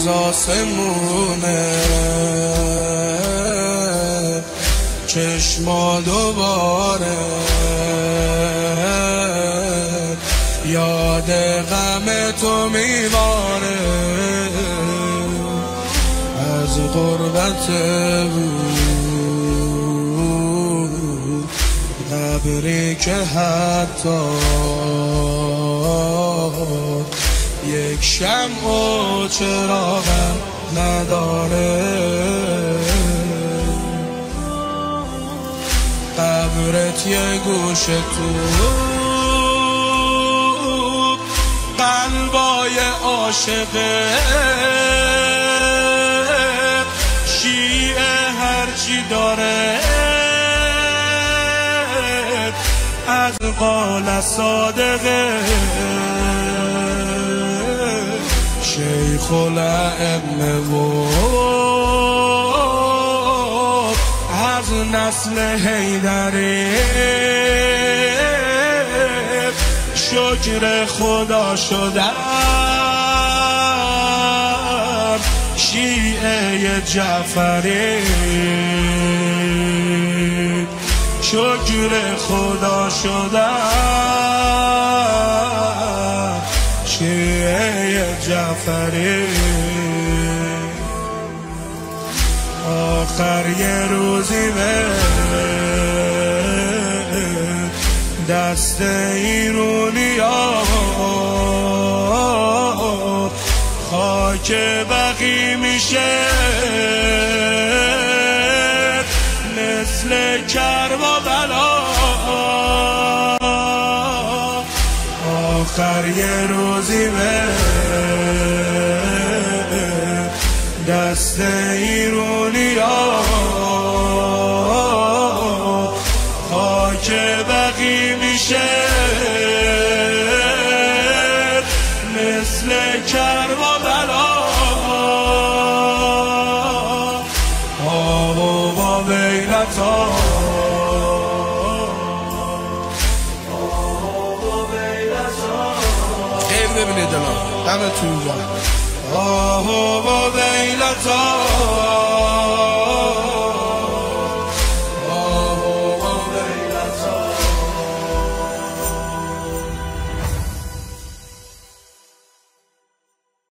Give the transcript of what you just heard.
از آسمونه چشما دوباره یاد غم تو میباره از غربت بود قبری که حتی یک شمع و چراغم نداره قبرت یه گوشه تو قلبای عاشقه شیعه هرچی داره از قال صادقه شیخ الائمه و از نسل حیدری شکر خدا شدم شیعه جعفری شکر خدا شدم شیعه جعفری آخر یه روزی به دست ایرونیا خاک بقی میشه مثل کربلا آخر یه روزی به دست ایرونیا خاک بقی میشه مثل کربلا آه با بیلتا خیر ببینید الان همه تو اینجا آه با بیلتا